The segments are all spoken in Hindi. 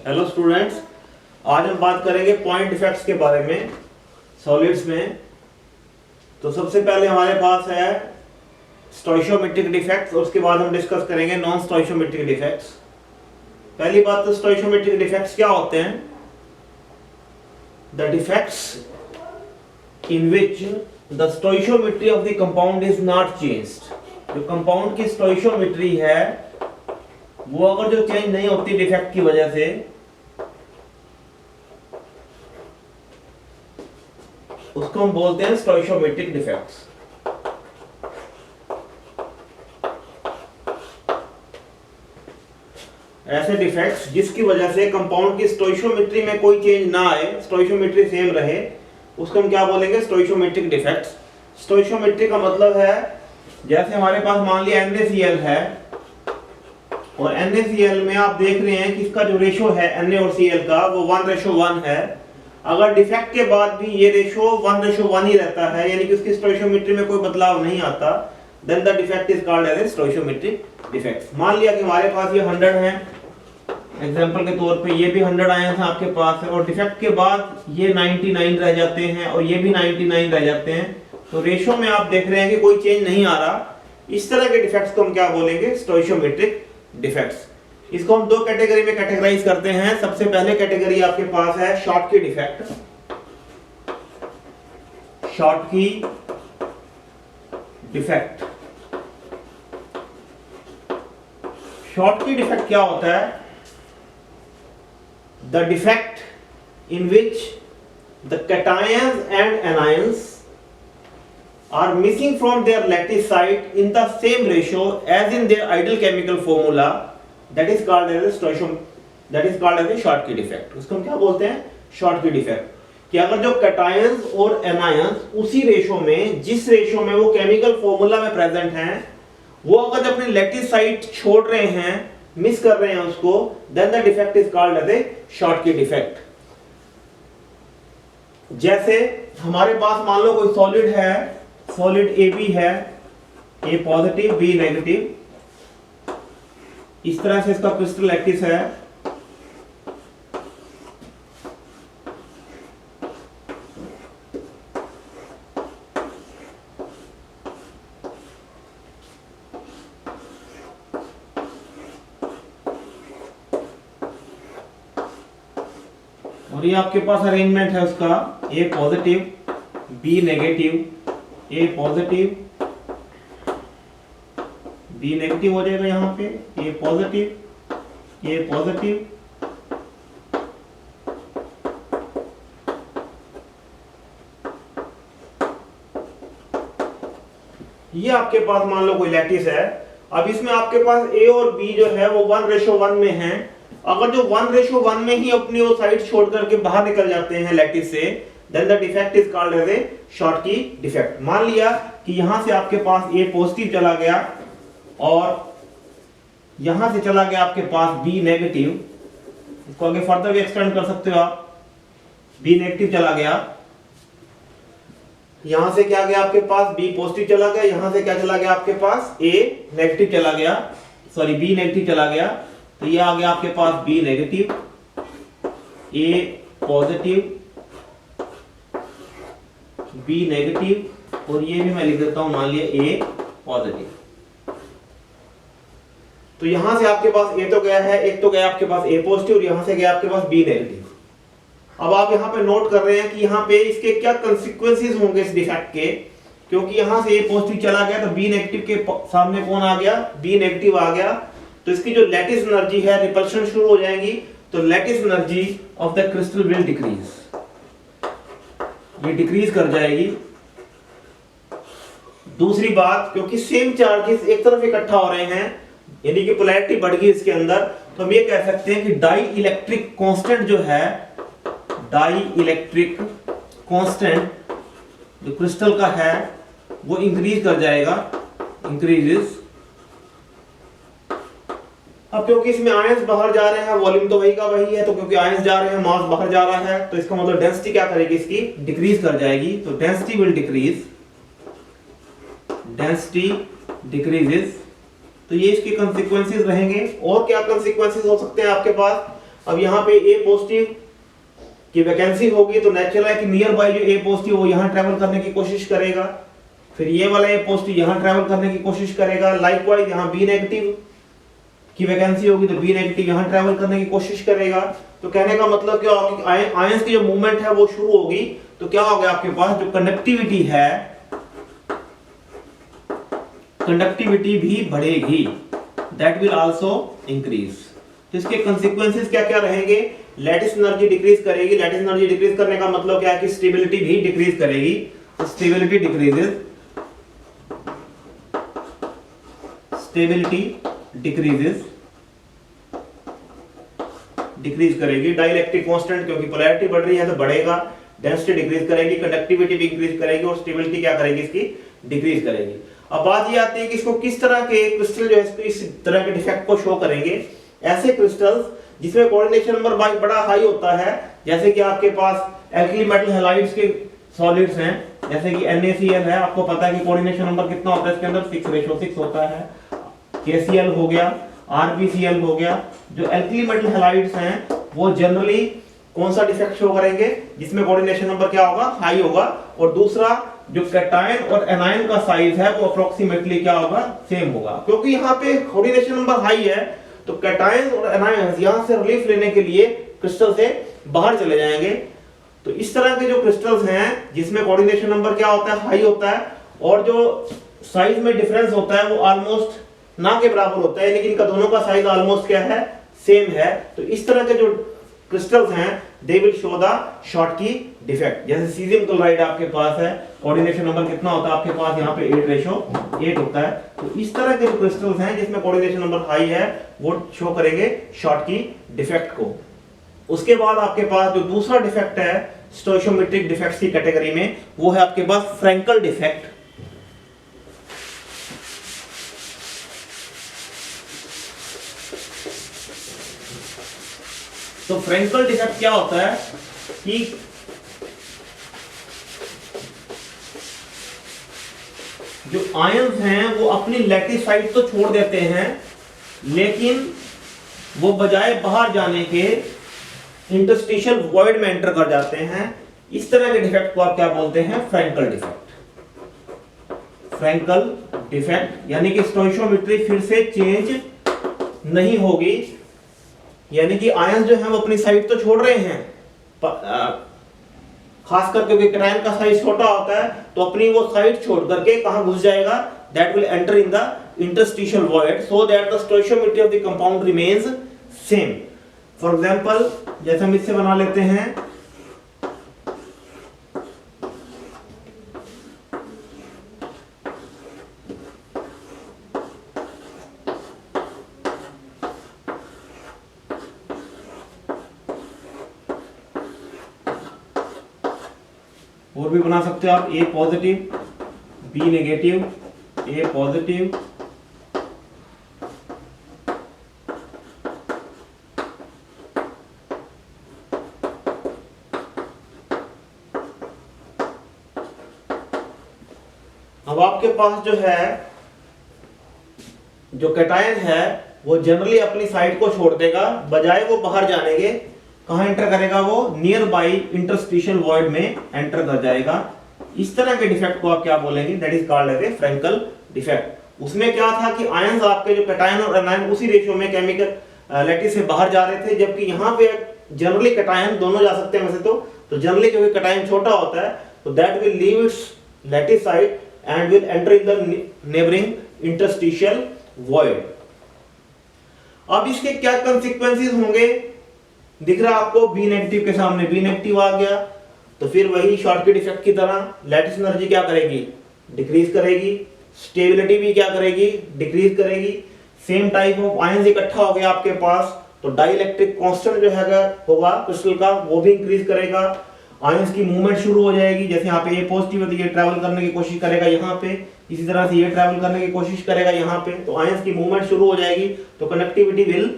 हेलो स्टूडेंट्स, आज हम बात करेंगे पॉइंट डिफेक्ट्स के बारे में सॉलिड्स में। तो सबसे पहले हमारे पास है स्टोइशियोमेट्रिक डिफेक्ट्स और उसके बाद हम डिस्कस करेंगे नॉन स्टोइशियोमेट्रिक डिफेक्ट्स। पहली बात तो स्टोइशियोमेट्रिक डिफेक्ट्स क्या होते हैं? The defects in which the stoichiometry of the compound is not changed. जो कंपाउंड की स्टोइशियोमेट्री है वो अगर जो चेंज नहीं होती डिफेक्ट की वजह से, उसको हम बोलते हैं स्टोइशियोमेट्रिक डिफेक्ट्स। ऐसे डिफेक्ट्स जिसकी वजह से कंपाउंड की स्टोइशियोमेट्री में कोई चेंज ना आए, स्टोइशियोमेट्री सेम रहे, उसको हम क्या बोलेंगे? स्टोइशियोमेट्रिक डिफेक्ट्स। स्टोइशियोमेट्री का मतलब है जैसे हमारे पास मान लिया NaCl है और NaCl में आप देख रहे हैं कि इसका जो रेशो है Na और Cl का वो 1:1 है। अगर डिफेक्ट के बाद भी ये रेशो 1:1 ही रहता है, यानी कि उसकी स्टोइशियोमेट्री में कोई बदलाव नहीं आता, then the defect is called as a stoichiometric defect. मान लिया कि हमारे पास ये 100 है, एग्जांपल के तौर पे ये भी 100 आए थे आपके पास है, और डिफेक्ट के बाद ये 99 रह जाते हैं और ये भी 99 रह जाते हैं, तो रेशो में आप देख रहे हैं कि कोई चेंज नहीं आ रहा। इस तरह के डिफेक्ट्स को हम क्या बोलेंगे? स्टोइशियोमेट्रिक डिफेक्ट्स। इसको हम दो कैटेगरी में कैटेगराइज करते हैं। सबसे पहले कैटेगरी आपके पास है Schottky defect. Schottky defect. Schottky defect क्या होता है? The defect in which the cations and anions are missing from their lattice site in the same ratio as in their ideal chemical formula, that is called as a Schottky defect। उसको हम क्या बोलते हैं? Schottky defect। कि अगर जो cations और anions उसी रेशो में, जिस रेशो में वो केमिकल फॉर्मूला में प्रेजेंट हैं, वो अगर अपनी लैटिस साइट छोड़ रहे हैं, मिस कर रहे हैं उसको, then the defect is called as a Schottky defect। जैसे हमारे पास मान लो कोई सॉलिड है, सॉलिड AB है, A पॉजिटिव B नेगेटिव, इस तरह से इसका क्रिस्टल लैटिस है। और ये आपके पास अरेंजमेंट है उसका, A positive B negative, A positive B negative हो जाएगा, यहाँ पे A पॉजिटिव A पॉजिटिव, ये आपके पास मान लो कोई लैटिस है। अब इसमें आपके पास A और B जो है वो 1:1 में है। अगर जो 1:1 में ही अपनी वो साइड छोड़ करके बाहर निकल जाते हैं लैटिस से, then the defect is called as a Schottky defect। मान लिया कि यहां से आपके पास A पॉजिटिव चला गया और यहां से चला गया आपके पास B नेगेटिव, इसको आगे फर्दर भी एक्सटेंड कर सकते हो आप। B नेगेटिव चला गया, यहां से क्या गया आपके पास? B पॉजिटिव चला गया, यहां से क्या चला गया आपके पास? A नेगेटिव चला गया, सॉरी B नेगेटिव चला गया, तो ये आ गया आपके पास B negative A positive B negative, और ये भी मैं लिख देता हूं, मान लिया A पॉजिटिव। तो यहां से आपके पास A तो गया है, एक तो गया आपके पास A पॉजिटिव और यहां से गया आपके पास B नेगेटिव। अब आप यहां पे नोट कर रहे हैं कि यहां पे इसके क्या कंसिक्वेंसेस होंगे इस डिफेक्ट के, क्योंकि यहां से A पॉजिटिव चला गया तो B नेगेटिव के सामने कौन आ गया? B नेगेटिव आ गया, तो इसकी जो लैटिस एनर्जी है, रिपल्शन शुरू हो जाएंगी, तो lattice energy of the crystal will decrease, ये डिक्रीज कर जाएगी। दूसरी बात, क्योंकि सेम चार्जेस एक तरफ इकट्ठा हो रहे हैं, यानी कि पोलैरिटी बढ़ गई इसके अंदर, तो हम ये कह सकते हैं कि डाई इलेक्ट्रिक कांस्टेंट जो है, डाई इलेक्ट्रिक कांस्टेंट जो क्रिस्टल का है वो इंक्रीज कर जाएगा, इंक्रीजेस। अब क्योंकि इसमें आयंस बाहर जा रहे हैं, वॉल्यूम तो वही का वही है, तो क्योंकि आयंस जा रहे हैं, मास बाहर जा रहा है, तो इसका मतलब डेंसिटी क्या करेगी? इसकी डिक्रीज कर जाएगी। तो density will decrease, density decreases. तो ये इसके कंसिक्वेंसेस रहेंगे। और क्या कंसिक्वेंसेस हो सकते हैं आपके पास? अब यहाँ पे ए पॉजिटिव की वैकेंसी होगी तो नेचुरल है कि नियर बाय जो ए पॉजिटिव वो यहाँ ट्रेवल करने की कोशिश करेगा, फिर ये वाला ए पॉजिटिव यहाँ ट्रेवल करने की कोशिश करेगा। लाइकवाइज यहाँ बी नेगेटिव की वैकेंसी होगी तो बी नेगेटिव यहाँ ट्रेवल करने की कोशिश करेगा। तो कहने का मतलब क्या होगा कि आयंस की जो मूवमेंट है वो शुरू होगी तो क्या हो गया आपके पास जो कंडक्टिविटी है, कंडक्टिविटी भी बढ़ेगी, दैट विल आल्सो इंक्रीज। तो इसके कंसीक्वेंसेस क्या क्या रहेंगे, लैटिस एनर्जी डिक्रीज करेगी। लैटिस एनर्जी डिक्रीज करने का मतलब क्या है कि स्टेबिलिटी भी डिक्रीज करेगी। तो stability decreases, stability decreases, decrease करेगी। डाइलेक्ट्रिक कांस्टेंट क्योंकि पोलैरिटी बढ़ रही है तो बढ़ेगा, डेंसिटी डिक्रीज करेगी, कंडक्टिविटी भी इंक्रीज करेगी और स्टेबिलिटी क्या करेगी इसकी डिक्रीज करेगी। अब बात ये आती है कि इसको किस तरह के क्रिस्टल जो है इस तरह के डिफेक्ट को शो करेंगे। ऐसे क्रिस्टल्स जिसमें कोऑर्डिनेशन नंबर बड़ा हाई होता है, जैसे कि आपके पास एल्कली मेटल हैलाइड्स के सॉलिड्स हैं, जैसे कि NaCl है, आपको पता है कि कोऑर्डिनेशन नंबर कितना होता है इसके अंदर 6:6 होता है। KCl हो गया, RbCl हो गया। जो एल्कली मेटल हैलाइड्स हैं वो जनरली कौन सा डिफेक्ट शो करेंगे, जिसमें कोऑर्डिनेशन नंबर क्या होगा, हाई होगा। और दूसरा जो कैटायन और एनायन का साइज है वो अप्रोक्सीमेटली क्या होगा, सेम होगा। क्योंकि यहाँ पे कोऑर्डिनेशन नंबर हाई है तो कैटायन और एनायन यहां से रिलीफ लेने के लिए क्रिस्टल से बाहर चले जाएंगे। तो इस तरह के जो क्रिस्टल्स हैं जिसमें कोऑर्डिनेशन नंबर क्या होता है, हाई होता है, और जो साइज में डिफरेंस होता है वो ऑलमोस्ट ना के बराबर होता है, लेकिन इनका दोनों का साइज ऑलमोस्ट क्या है, सेम है। तो इस तरह के जो क्रिस्टल्स हैं दे will show the Schottky defect. जैसे सीजियम क्लोराइड आपके पास है, कोऑर्डिनेशन नंबर कितना होता है आपके पास, यहाँ पे 8:8 होता है। तो इस तरह के जो क्रिस्टल्स हैं जिसमें कोऑर्डिनेशन नंबर हाई है वो शो करेंगे शॉटकी डिफेक्ट को। उसके बाद आपके पास जो दूसरा डिफेक्ट है स्टोइशियोमेट्रिक डिफेक्ट्स की कैटेगरी में, वो है आपके पास फ्रैंकल डिफेक्ट। तो फ्रैंकल डिफेक्ट क्या होता है कि जो आयंस हैं वो अपनी लैटिस साइड तो छोड़ देते हैं, लेकिन वो बजाय बाहर जाने के इंटरस्टिशियल वॉइड में एंटर कर जाते हैं। इस तरह के डिफेक्ट को आप क्या बोलते हैं, फ्रैंकल डिफेक्ट। फ्रैंकल डिफेक्ट यानी कि स्टोइशियोमेट्री फिर से चेंज नहीं होगी, यानी कि आयंस जो हैं वो अपनी साइड तो छोड़ रहे हैं, खास करके क्योंकि कैटायन का साइज छोटा होता है तो अपनी वो साइड छोड़ करके कहां घुस जाएगा, that will enter in the interstitial void so that the stoichiometry of the compound remains same. For example जैसे हम इससे बना लेते हैं, और भी बना सकते हो आप, A positive B negative, A positive अब आपके पास जो है जो कैटायन है वो जनरली अपनी साइड को छोड़ देगा, बजाय वो बाहर जाने के कहां एंटर करेगा, वो नियर बाई इंटरस्टिशियल वॉइड में एंटर कर जाएगा। इस तरह के डिफेक्ट को आप क्या बोलेंगे, that is called as a Frenkel defect. उसमें क्या था कि आयंस आपके जो कैटायन और एनायन उसी रेशियो में केमिकल लैटिस से बाहर जा रहे थे, जबकि यहाँ पे जनरली कैटायन दोनों जा सकते हैं वैसे तो जनरली क्योंकि कैटायन छोटा होता है तो that will leave it's lattice side and will enter in the neighbouring interstitial void. अब इसके क्या कंसिक्वेंसेस होंगे, दिख रहा है आपको बी नेगेटिव के सामने बी नेगेटिव आ गया, तो फिर वही शॉटकी डिफेक्ट की तरह लैटिस एनर्जी क्या करेगी, डिक्रीज करेगी, स्टेबिलिटी भी क्या करेगी, डिक्रीज करेगी। सेम टाइप ऑफ आयंस इकट्ठा हो गया आपके पास तो डाइलेक्ट्रिक कांस्टेंट जो है होगा क्रिस्टल का वो भी इंक्रीज करेगा। आयंस की मूवमेंट शुरू हो जाएगी, जैसे यहाँ पे ये पॉजिटिव है तो ये ट्रैवल करने की कोशिश करेगा यहाँ पे, इसी तरह से ये ट्रैवल करने की कोशिश करेगा यहाँ पे, तो आयंस की मूवमेंट शुरू हो जाएगी तो कंडक्टिविटी विल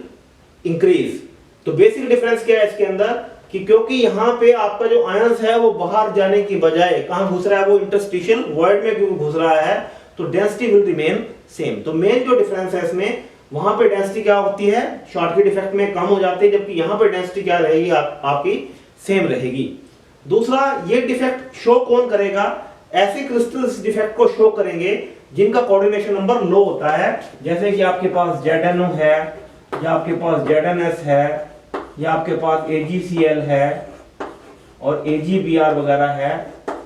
इंक्रीज। तो बेसिक डिफरेंस क्या है इसके अंदर कि क्योंकि यहाँ पे आपका जो आयंस है वो बाहर जाने की बजाय कहां घुस रहा है, वो इंटरस्टिशियल वॉइड में क्योंकि घुस रहा है तो डेंसिटी विल रिमेन सेम। तो मेन जो डिफरेंस है इसमें वहां पे डेंसिटी क्या होती है, शॉर्टकट इफेक्ट में कम हो जाती है, जबकि यहां पे डेंसिटी क्या रहेगी, आपकी सेम रहेगी। दूसरा, ये डिफेक्ट शो कौन करेगा, ऐसे क्रिस्टल्स डिफेक्ट को शो करेंगे जिनका कोऑर्डिनेशन नंबर लो होता है, जैसे कि आपके पास ZNO है, या आपके पास ZNS है, या आपके पास AgCl है और AgBr वगैरह है।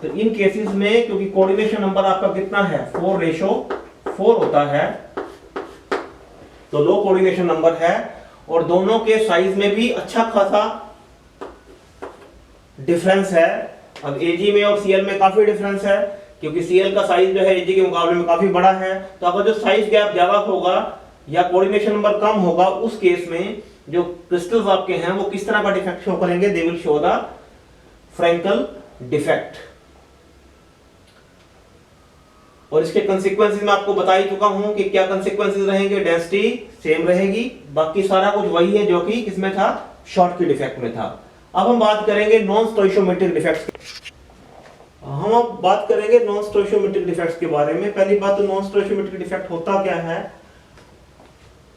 तो इन केसेस में क्योंकि कोऑर्डिनेशन नंबर आपका कितना है, 4:4 होता है, तो लो कोऑर्डिनेशन नंबर है, और दोनों के साइज में भी अच्छा खासा डिफरेंस है। अब Ag में और Cl में काफी डिफरेंस है, क्योंकि Cl का साइज जो है Ag के मुकाबले में काफी बड़ा है। तो अगर जो साइज गैप ज्यादा होगा या कोऑर्डिनेशन नंबर कम होगा, उस केस में जो क्रिस्टल्स आपके हैं वो किस तरह का डिफेक्ट शो करेंगे, they will show the Frenkel defect. और इसके कंसीक्वेंसेस मैं आपको बता ही चुका हूं कि क्या कंसीक्वेंसेस रहेंगे, डेंसिटी सेम रहेगी, बाकी सारा कुछ वही है जो कि किसमें था, शॉर्टकट इफेक्ट में था। अब हम बात करेंगे नॉन स्टोइशियोमेट्रिक डिफेक्ट्स। हम अब बात करेंगे नॉन स्टोइशियोमेट्रिक डिफेक्ट्स के बारे में। पहली बात तो नॉन स्टोइशियोमेट्रिक डिफेक्ट होता क्या है,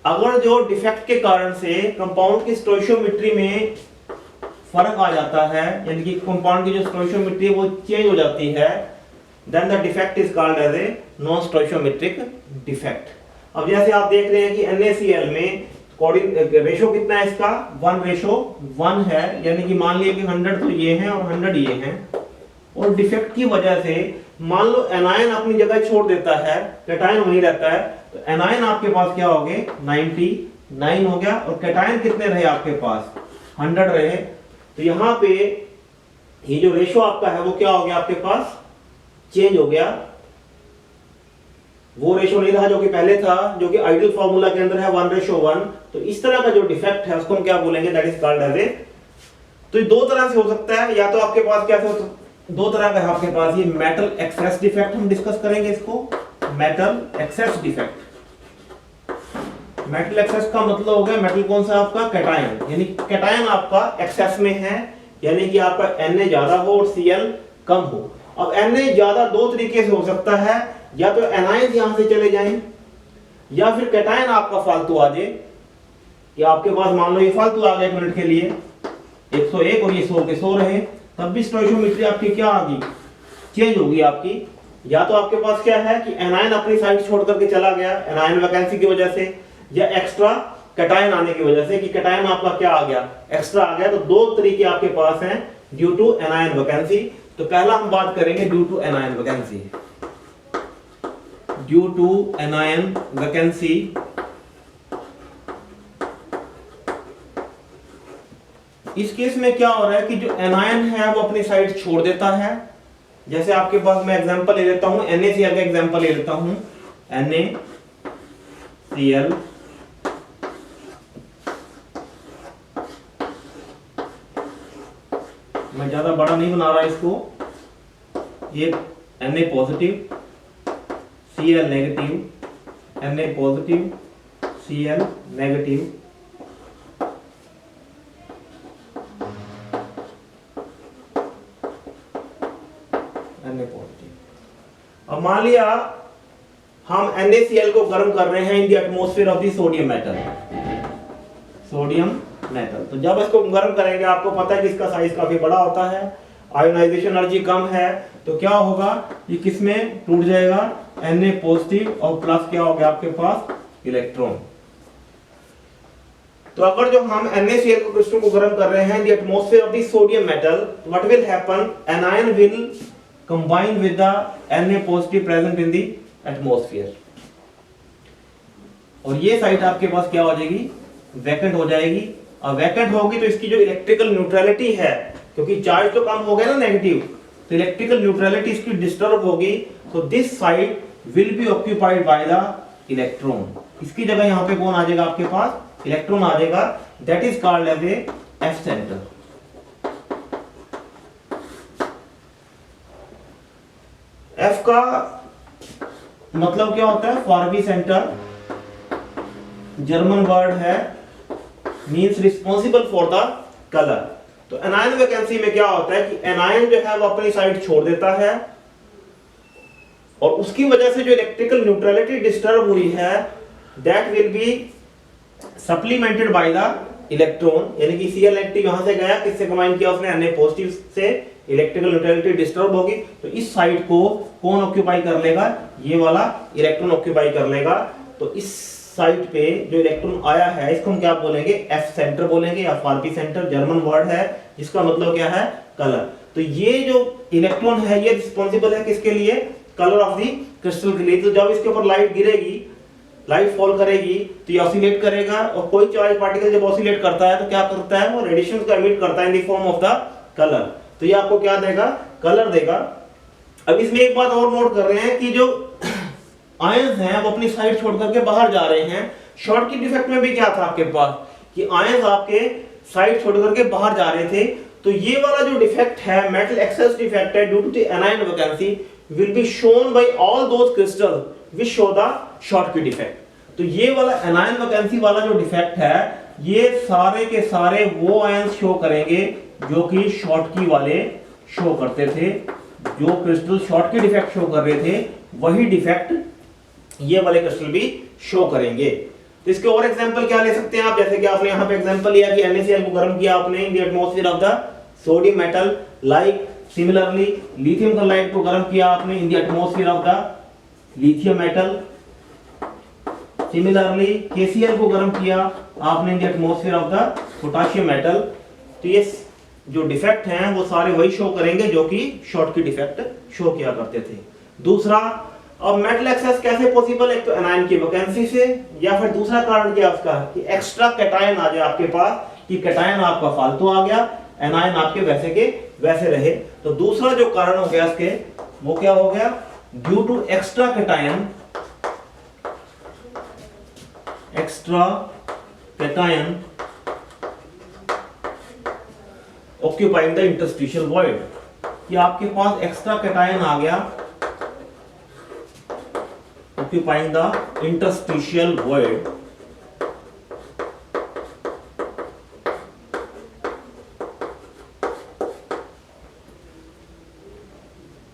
अगर जो डिफेक्ट के कारण से कंपाउंड की स्टोइशियोमेट्री में फर्क आ जाता है, यानी कि कंपाउंड की जो स्टोइशियोमेट्री है वो चेंज हो जाती है, then the defect is called as a non-stoichiometric defect। अब जैसे आप देख रहे हैं कि NaCl में रेशो कितना है इसका, 1:1 है, यानी कि मान लिया कि 100 तो ये हैं और 100 ये हैं, और डिफेक्ट की वजह से मान लो एनायन अपनी जगह छोड़ देता है, कैटायन वहीं रहता है, तो एनायन आपके पास क्या हो गए, 99 हो गया, और कैटायन कितने रहे आपके पास, 100 रहे। तो यहाँ पे ये जो रेशो आपका है वो क्या हो गया, आपके पास चेंज हो गया, वो रेशो नहीं रहा जो कि पहले था, जो कि आइडियल फार्मूला के अंदर है 1:1। तो इस तरह का जो डिफेक्ट है उसको हम क्या बोलेंगे, that is called as a. तो ये दो तरह से हो सकता है, या तो आपके पास क्या हो, दो तरह का है आपके पास, ये मेटल एक्सेस डिफेक्ट हम डिस्कस करेंगे इसको, metal excess defect. Metal access का मतलब हो गया, मेटल कौन सा आपका, कैटायन, यानी कैटायन आपका एक्सेस में है, यानी कि आपका Na ज्यादा हो और Cl कम हो। अब Na ज्यादा दो तरीके से हो सकता है, या तो एनायन यहां से चले जाएं, या फिर कैटायन आपका फालतू आ जाए, कि आपके पास मान लो ये फालतू आ गया 1 मिनट के लिए 101 और ये 100 के 100 रहे, तब भी स्टोइशियोमेट्री आपकी क्या आ गई, चेंज होगी आपकी। या तो आपके पास क्या है कि एनायन अपनी साइड छोड़ करके चला गया एनायन वैकेंसी की वजह से, या एक्स्ट्रा कैटायन आने की वजह से, कि कैटायन आपका क्या आ गया, एक्स्ट्रा आ गया। तो दो तरीके आपके पास हैं ड्यू टू एनायन वैकेंसी। तो पहला हम बात करेंगे due to anion vacancy. Due to anion vacancy इस केस में क्या हो रहा है कि जो एनायन है वो अपनी साइड छोड़ देता है। जैसे आपके पास मैं एग्जांपल ले लेता हूं, NaCl का एग्जांपल ले लेता हूं, NaCl मैं ज्यादा बड़ा नहीं बना रहा इसको, ये Na positive Cl negative, Na positive Cl negative, Na positive. अब मान लिया हम NaCl को गर्म कर रहे हैं in the atmosphere of the sodium metal, sodium metal. तो जब इसको गर्म करेंगे, आपको पता है कि इसका साइज काफी बड़ा होता है, आयोनाइजेशन एनर्जी कम है, तो क्या होगा, ये किसमें टूट जाएगा, Na पॉजिटिव और प्लस क्या हो गया आपके पास इलेक्ट्रॉन। तो अगर जो हम NaCl को क्रिस्टल को गर्म कर रहे हैं in the atmosphere of the sodium metal, what will happen, anion will combine with the Na positive present in the atmosphere, और ये साइड आपके पास क्या हो जाएगी, वैकेंट हो जाएगी। और वैकेंट होगी तो इसकी जो इलेक्ट्रिकल न्यूट्रलिटी है, क्योंकि चार्ज तो कम हो गया ना नेगेटिव, तो इलेक्ट्रिकल न्यूट्रलिटी इसकी डिस्टर्ब होगी। तो this side will be occupied by the electron, इसकी जगह यहां पे कौन आ जाएगा आपके पास, इलेक्ट्रॉन आ जाएगा, that is called as a F centre. F का मतलब क्या होता है, फारवी सेंटर, जर्मन वर्ड है, means responsible for the colour. तो एनायन वैकेंसी में क्या होता है कि एनायन जो है वो अपनी साइड छोड़ देता है, और उसकी वजह से जो इलेक्ट्रिकल न्यूट्रलिटी डिस्टर्ब हुई है, that will be supplemented by the electron, यानी कि Cl नेगेटिव यहां से गया, किससे कंबाइन किया उसने, Na पॉजिटिव से, इलेक्ट्रिकल न्यूट्रलिटी डिस्टर्ब होगी, तो इस साइड को कौन ऑक्यूपाई कर लेगा, ये वाला इलेक्ट्रॉन ऑक्यूपाई कर लेगा। तो इस साइड पे जो इलेक्ट्रॉन आया है इसको हम क्या बोलेंगे, एफ सेंटर बोलेंगे या फारपी सेंटर, जर्मन वर्ड है जिसका मतलब क्या है, कलर। तो ये जो इलेक्ट्रॉन है ये रिस्पॉन्सिबल है किसके लिए, कलर ऑफ द क्रिस्टल के लिए। तो जब इसके ऊपर लाइट गिरेगी, लाइट फॉल करेगी तो ये ऑसिलेट करेगा, और कोई चार्ज पार्टिकल जब ऑसिलेट करता है तो क्या करता है, वो रेडिएशन को एमिट करता है in the form of the colour. तो ये आपको क्या देगा, कलर देगा। अब इसमें एक बात और नोट कर रहे हैं कि जो आयंस हैं वो अपनी साइड छोड़ करके बाहर जा रहे हैं। शॉर्ट की डिफेक्ट में भी क्या था आपके पास कि आयंस आपके साइड छोड़ करके बाहर जा रहे थे। तो ये वाला जो डिफेक्ट है, मेटल एक्सेस डिफेक्ट है due to the anion vacancy, will be shown by all those crystal which show the Schottky defect. तो ये वाला एनायन वैकेंसी वाला जो डिफेक्ट है, ये सारे के सारे वो आयंस शो करेंगे जो कि शॉर्ट की वाले शो करते थे। जो क्रिस्टल शॉर्ट की डिफेक्ट शो कर रहे थे वही डिफेक्ट ये वाले क्रिस्टल भी शो करेंगे। तो इसके और एग्जांपल क्या ले सकते हैं आप, जैसे कि आपने यहाँ पे एग्जांपल लिया कि NaCl को गर्म किया आपने in the atmosphere of the sodium metal, like similarly lithium chloride को गर्म किया आपने in the atmosphere of the lithium metal, similarly KCl को गर्म किया आपने in the atmosphere of the potassium metal. तो ये जो डिफेक्ट हैं वो सारे वही शो करेंगे जो कि शॉर्ट की डिफेक्ट शो किया करते थे। दूसरा, अब मेटल एक्सेस कैसे पॉसिबल, एक तो एनायन की वैकेंसी से, या फिर दूसरा कारण क्या उसका कि एक्स्ट्रा कैटायन आ जाए आपके पास, कि कैटायन आपका फालतू आ गया, एनायन आपके वैसे के वैसे रहे। तो दूसरा जो कारण हो गया इसके वो क्या हो गया, due to extra cation, occupying the interstitial void, कि आपके पास एक्स्ट्रा कैटायन आ गया ऑक्यूपाइंग द इंटरस्टिशियल वॉइड।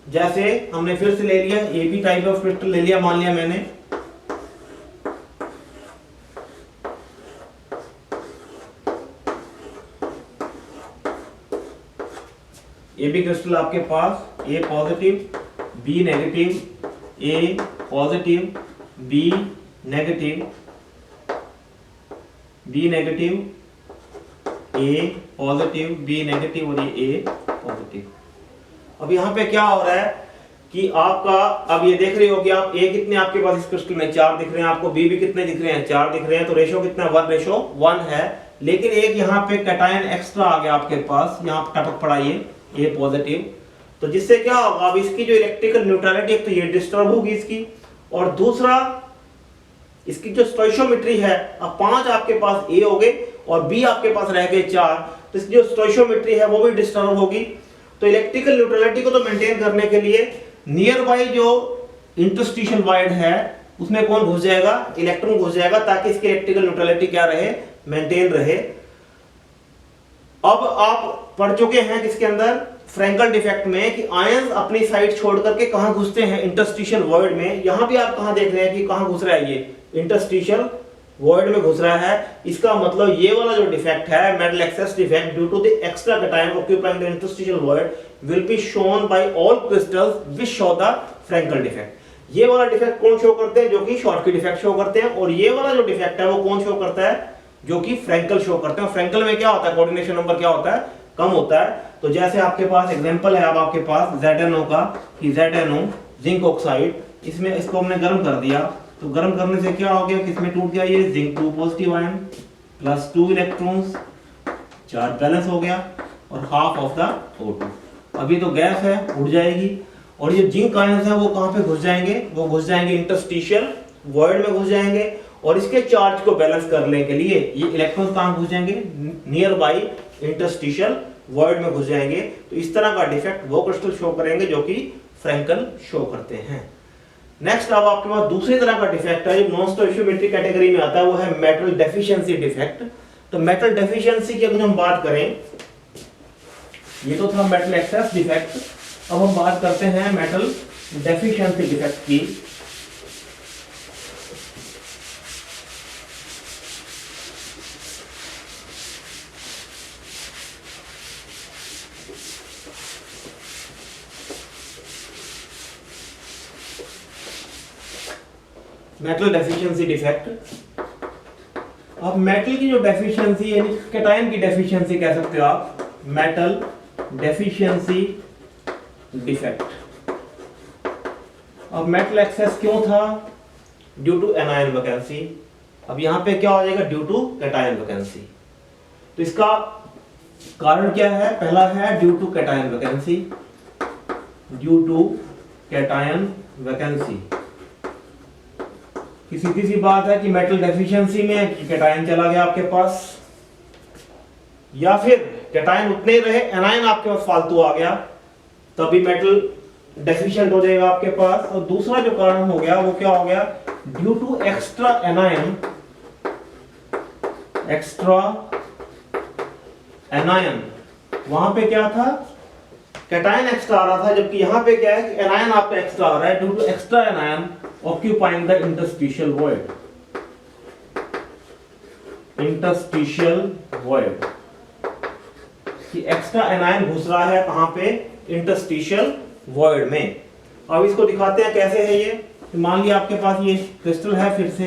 जैसे हमने फिर से ले लिया AB टाइप ऑफ क्रिस्टल ले लिया, मान लिया मैंने, AB क्रिस्टल आपके पास A positive, B negative, A positive, B negative, B negative, A positive, B negative और ये A पॉजिटिव। अब यहाँ पे क्या हो रहा है कि आपका, अब ये देख रहे हो कि आप A कितने आपके पास इस क्रिस्टल में 4 दिख रहे हैं, आपको B भी कितने दिख रहे हैं, 4 दिख रहे हैं, तो रेशो कितना, 1:1 है। लेकिन एक यहाँ पे कैटायन एक्स्ट्रा आ गया आपके पास, यहाँ टपक पड़ा ये A पॉजिटिव, तो जिससे क्या होगा, अब इसकी जो इलेक्ट्रिकल न्यूट्रलिटी एक तो ये डिस्टर्ब होगी इसकी, और दूसरा इसकी जो स्टोइशियोमेट्री है, अब 5 आपके पास A हो गए और B आपके पास रह गए 4, तो इसकी जो स्टोइशियोमेट्री है वो भी डिस्टर्ब होगी। तो इलेक्ट्रिकल न्यूट्रलिटी को तो मेंटेन करने के लिए नियर बाई जो इंटरस्टिशियल वॉइड है उसमें कौन घुस जाएगा, इलेक्ट्रॉन घुस जाएगा, ताकि इसकी इलेक्ट्रिकल न्यूट्रलिटी क्या रहे, मेंटेन रहे। अब आप पढ़ चुके हैं किसके अंदर, फ्रैंकल डिफेक्ट में, कि आयंस अपनी साइड छोड़ करके कहां घुसते हैं, इंटरस्टिशियल वॉइड में। यहां भी आप कहां देख रहे हैं कि कहां घुस रहा है, ये इंटरस्टिशियल वॉइड में घुस रहा है। इसका मतलब ये वाला जो डिफेक्ट है, metal excess defect due to the extra cation occupying the interstitial void will be shown by all crystals which show the Frenkel defect. ये वाला डिफेक्ट कौन शो करते हैं, जो कि शॉर्ट की डिफेक्ट शो करते हैं, और ये वाला जो डिफेक्ट है वो कौन शो करता है, जो कि फ्रैंकल शो करते हैं। फ्रैंकल में क्या होता है, कोऑर्डिनेशन नंबर क्या होता है, कम होता है। तो जैसे आपके पास एग्जांपल है, अब आपके पास ZNO का, कि ZNO जिंक ऑक्साइड, इसमें इसको हमने गर्म कर दिया, तो गर्म करने से क्या हो गया कि इसमें टूट गया ये zinc 2 positive ion plus 2 electrons, charge balance हो गया, और हाफ ऑफ द O2। अभी तो गैस है, उड़ जाएगी, और ये जिंक आयंस है वो कहां पे घुस जाएंगे, वो घुस जाएंगे इंटरस्टिशियल वॉइड में घुस जाएंगे, और इसके चार्ज को बैलेंस करने के लिए ये इलेक्ट्रॉन्स कहां घुस जाएंगे, नियर बाई इंटरस्टिशियल वॉइड में घुस जाएंगे। तो इस तरह का डिफेक्ट वो क्रिस्टल शो करेंगे जो कि फ्रैंकल शो करते हैं। नेक्स्ट अब आपके पास दूसरी तरह का डिफेक्ट है, जो नॉन स्टोइशियोमेट्रिक कैटेगरी में आता है, वो है मेटल डेफिशिएंसी डिफेक्ट। तो मेटल डेफिशिएंसी की अगर हम बात करें, ये तो था मेटल एक्सेस डिफेक्ट, अब हम बात करते हैं मेटल डेफिशिएंसी डिफेक्ट की। Metal deficiency defect. अब मेटल की जो डेफिशिएंसी यानी कैटायन की डेफिशिएंसी कह सकते हो आप, मेटल डेफिशिएंसी डिफेक्ट। अब मेटल एक्सेस क्यों था? Due to anion vacancy. अब यहां पे क्या हो जाएगा? Due to cation vacancy. तो इसका कारण क्या है? पहला है due to cation vacancy, due to cation vacancy. कि सीधी सी बात है कि मेटल डेफिशिएंसी में कैटायन चला गया आपके पास, या फिर कैटायन उतने ही रहे, एनायन आपके पास फालतू आ गया, तभी मेटल डेफिशिएंट हो जाएगा आपके पास। और दूसरा जो कारण हो गया वो क्या हो गया? Due to extra anion, extra anion. वहां पे क्या था? कैटायन एक्स्ट्रा आ रहा था, जबकि यहां पे क्या है कि एनायन आपका एक्स्ट्रा आ रहा है due to extra anion occupying the interstitial void, interstitial void. कि एक्स्ट्रा एनायन घुस रहा है कहां पे? इंटरस्टिशियल वॉइड में। अब इसको दिखाते हैं कैसे है ये। तो मान लिया आपके पास ये क्रिस्टल है, फिर से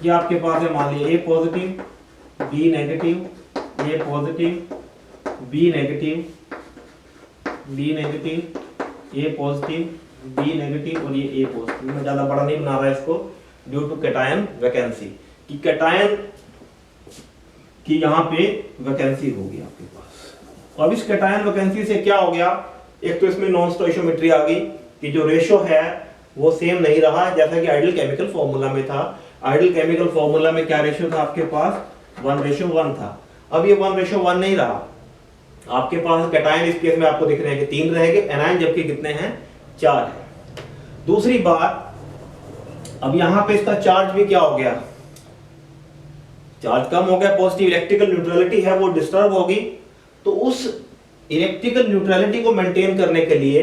ये आपके पास है, मान लिया A positive B negative, A positive B negative, B negative, A positive B negative और ये ए पॉजिटिव। मैं ज्यादा बड़ा नहीं बना रहा इसको, ड्यू टू कैटायन वैकेंसी। कि कैटायन की यहाँ पे वैकेंसी होगी आपके पास। अब इस कैटायन वैकेंसी से क्या हो गया? एक तो इसमें नॉन स्टोइशियोमेट्री आ गई कि जो रेशो है वो सेम नहीं रहा जैसा कि आइडियल केमिकल फॉर्मूला में था। आइडियल केमिकल फॉर्मूला में क्या रेशियो था आपके पास? 1:1 था। अब ये 1:1 नहीं रहा आपके पास। कैटायन इस केस में आपको दिख रहे हैं कि 3 रहेंगे, एनायन जबकि कितने हैं? 4 है। दूसरी बात, अब यहां पे इसका चार्ज भी क्या हो गया? चार्ज कम हो गया, पॉजिटिव इलेक्ट्रिकल न्यूट्रलिटी है वो डिस्टर्ब होगी। तो उस इलेक्ट्रिकल न्यूट्रलिटी को मेंटेन करने के लिए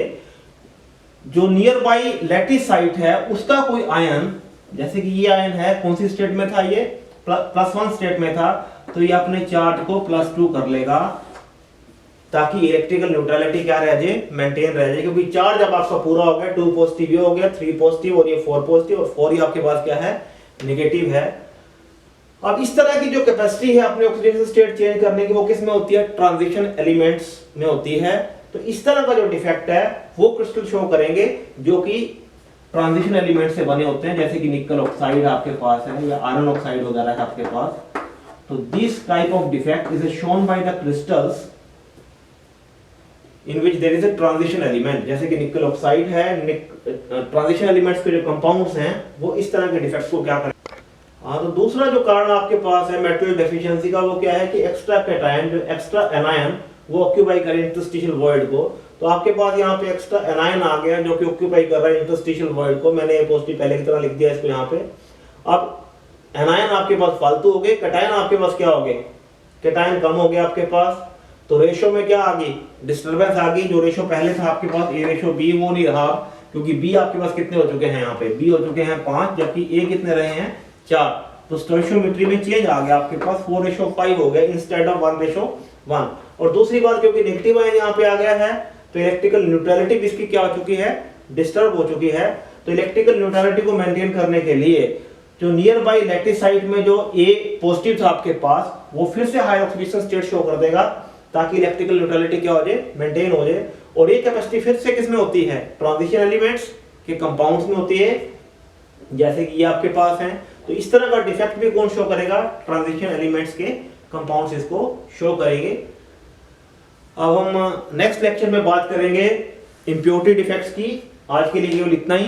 जो नियर बाई लैटिस साइट है उसका कोई आयन, जैसे कि ये आयन है, कौन सी स्टेट में था? ये +1 स्टेट में था, तो ये अपने चार्ज को +2 कर लेगा ताकि इलेक्ट्रिकल न्यूट्रलिटी क्या रह जाए? मेंटेन रह जाए। क्योंकि चार्ज अब आपका पूरा हो गया, 2 पॉजिटिव ये हो गया, 3 पॉजिटिव और ये 4 पॉजिटिव, और 4 ही आपके पास क्या है? नेगेटिव है। अब इस तरह की जो कैपेसिटी है अपने ऑक्सीडेशन स्टेट चेंज करने की, वो किस में होती है? ट्रांजिशन एलिमेंट्स में होती है। तो इस तरह का जो डिफेक्ट है वो क्रिस्टल शो करेंगे जो कि ट्रांजिशन एलिमेंट से बने होते हैं, जैसे कि निकल ऑक्साइड आपके पास है या आयरन ऑक्साइड वगैरह है आपके पास। तो this type of defect is shown by the crystals in which there is a transition element, जैसे कि निकल ऑक्साइड है, ट्रांजिशन एलिमेंट्स के जो कंपाउंड्स हैं वो इस तरह के डिफेक्ट्स को क्या करें। हाँ, तो दूसरा जो कारण आपके पास है मेटल डेफिशिएंसी का, वो क्या है कि एक्स्ट्रा कैटायन, जो एक्स्ट्रा एनायन वो ऑक्यूपाई करे इंटरस्टिशियल वॉइड को। तो आपके पास यहाँ पे एक्स्ट्रा एनायन आ गया जो कि ऑक्यूपाई कर रहा है इंटरस्टिशियल वॉइड को। मैंने पॉजिटिव पहले की तरह लिख दिया इसको यहाँ पे। अब एनायन आपके पास फालतू हो गए, कैटायन आपके पास क्या हो गए? कैटायन कम हो गया आपके पास। तो रेशो में क्या आ गई? डिस्टर्बेंस आ गई। जो रेशो पहले था आपके पास ए रेशो बी, वो नहीं रहा, क्योंकि बी आपके पास कितने हो चुके हैं? यहाँ पे बी हो चुके हैं 5, जबकि ए कितने रहे हैं? 4। तो स्टोइशियोमेट्री में चेंज आ गया आपके पास, 4:5 हो गया इंस्टेड ऑफ 1:1। और दूसरी बात, क्योंकि नेगेटिव आयन यहाँ पे आ गया है, तो इलेक्ट्रिकल न्यूट्रलिटी भी इसकी क्या हो चुकी है? डिस्टर्ब हो चुकी है। तो इलेक्ट्रिकल न्यूट्रलिटी को मेंटेन करने के लिए जो नियर बाई लैटिस साइट में जो ए पॉजिटिव था आपके पास, वो फिर से हाई ऑक्सीडेशन स्टेट शो कर देगा ताकि इलेक्ट्रिकल न्यूट्रलिटी क्या हो जाए? मेंटेन हो जाए। और ये कैपेसिटी फिर से किस में होती है? ट्रांजिशन एलिमेंट्स के कंपाउंड्स में होती है, जैसे कि ये आपके पास हैं। तो इस तरह का डिफेक्ट भी कौन शो करेगा? ट्रांजिशन एलिमेंट्स के कंपाउंड्स इसको शो करेंगे। अब हम नेक्स्ट लेक्चर में बात करेंगे इम्प्योरिटी डिफेक्ट्स की। आज के लिए केवल इतना ही।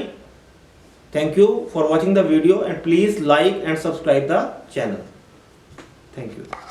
Thank you for watching the video and please like and subscribe the channel. Thank you.